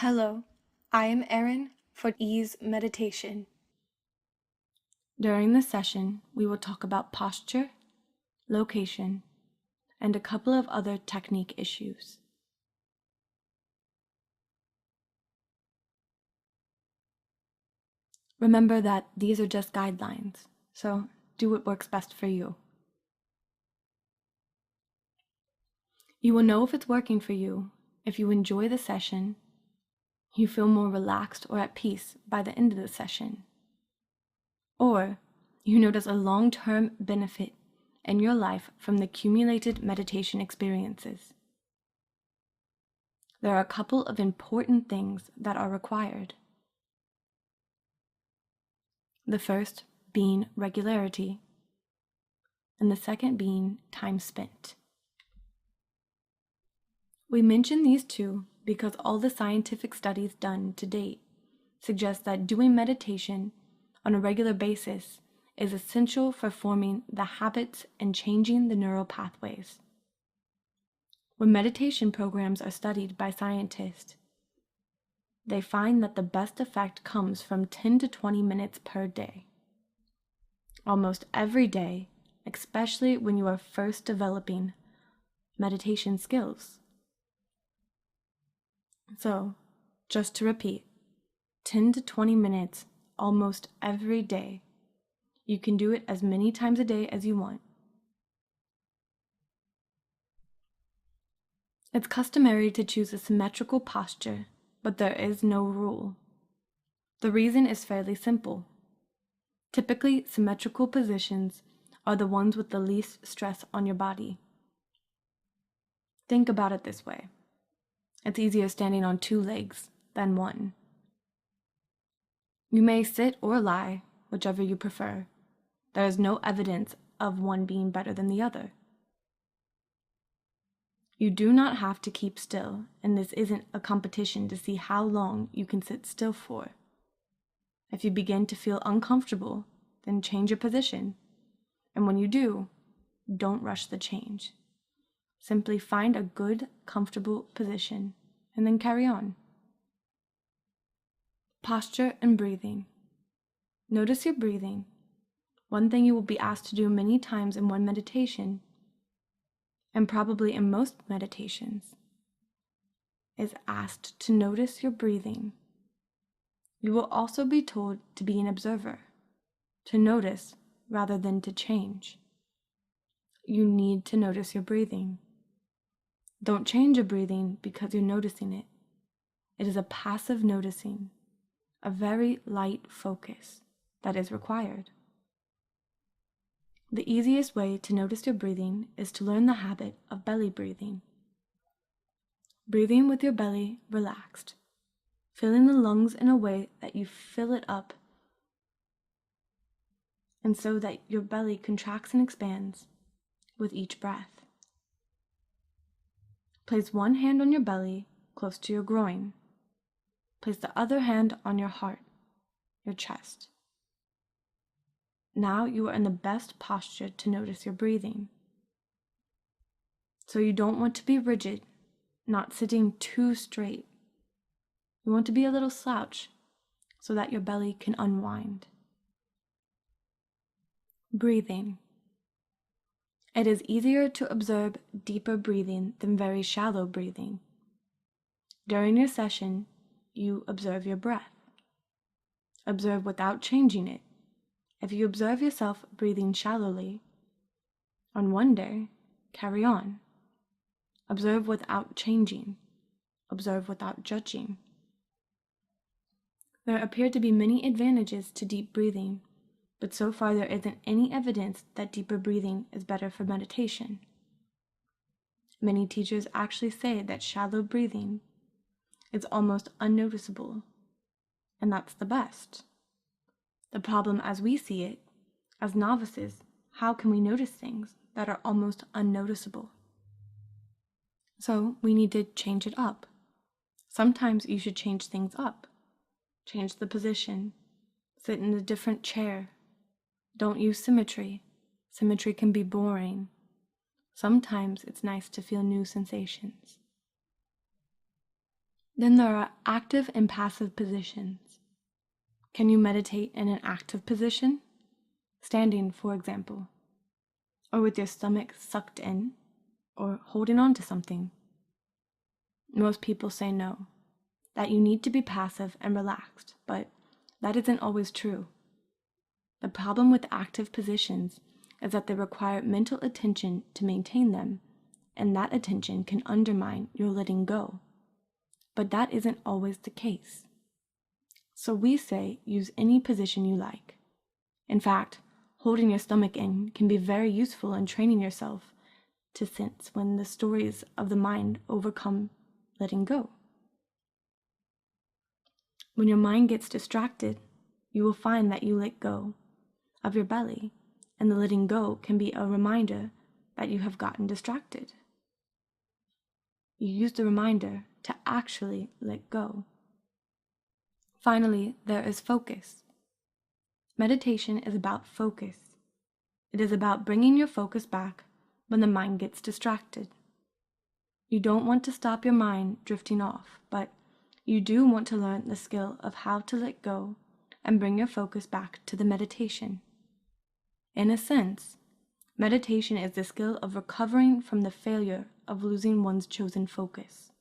Hello, I am Erin for Ease Meditation. During this session, we will talk about posture, location, and a couple of other technique issues. Remember that these are just guidelines, so do what works best for you. You will know if it's working for you if you enjoy the session, you feel more relaxed or at peace by the end of the session, or you notice a long-term benefit in your life from the accumulated meditation experiences. There are a couple of important things that are required. The first being regularity, and the second being time spent. We mention these two because all the scientific studies done to date suggest that doing meditation on a regular basis is essential for forming the habits and changing the neural pathways. When meditation programs are studied by scientists, they find that the best effect comes from 10 to 20 minutes per day. Almost every day, especially when you are first developing meditation skills. So, just to repeat, 10 to 20 minutes almost every day. You can do it as many times a day as you want. It's customary to choose a symmetrical posture, but there is no rule. The reason is fairly simple. Typically, symmetrical positions are the ones with the least stress on your body. Think about it this way. It's easier standing on two legs than one. You may sit or lie, whichever you prefer. There is no evidence of one being better than the other. You do not have to keep still, and this isn't a competition to see how long you can sit still for. If you begin to feel uncomfortable, then change your position. And when you do, don't rush the change. Simply find a good, comfortable position, and then carry on. Posture and breathing. Notice your breathing. One thing you will be asked to do many times in one meditation, and probably in most meditations, is asked to notice your breathing. You will also be told to be an observer, to notice rather than to change. You need to notice your breathing. Don't change your breathing because you're noticing it. It is a passive noticing, a very light focus that is required. The easiest way to notice your breathing is to learn the habit of belly breathing. Breathing with your belly relaxed, filling the lungs in a way that you fill it up, and so that your belly contracts and expands with each breath. Place one hand on your belly, close to your groin. Place the other hand on your heart, your chest. Now you are in the best posture to notice your breathing. So you don't want to be rigid, not sitting too straight. You want to be a little slouch so that your belly can unwind. Breathing. It is easier to observe deeper breathing than very shallow breathing. During your session, you observe your breath. Observe without changing it. If you observe yourself breathing shallowly, on one day, carry on. Observe without changing. Observe without judging. There appear to be many advantages to deep breathing, but so far there isn't any evidence that deeper breathing is better for meditation. Many teachers actually say that shallow breathing is almost unnoticeable, and that's the best. The problem as we see it, as novices, how can we notice things that are almost unnoticeable? So we need to change it up. Sometimes you should change things up. Change the position. Sit in a different chair. Don't use symmetry. Symmetry can be boring. Sometimes it's nice to feel new sensations. Then there are active and passive positions. Can you meditate in an active position? Standing, for example, or with your stomach sucked in, or holding on to something? Most people say no, that you need to be passive and relaxed, but that isn't always true. The problem with active positions is that they require mental attention to maintain them, and that attention can undermine your letting go. But that isn't always the case. So we say use any position you like. In fact, holding your stomach in can be very useful in training yourself to sense when the stories of the mind overcome letting go. When your mind gets distracted, you will find that you let go of your belly, and the letting go can be a reminder that you have gotten distracted. You use the reminder to actually let go. Finally, there is focus. Meditation is about focus. It is about bringing your focus back when the mind gets distracted. You don't want to stop your mind drifting off, but you do want to learn the skill of how to let go and bring your focus back to the meditation. In a sense, meditation is the skill of recovering from the failure of losing one's chosen focus.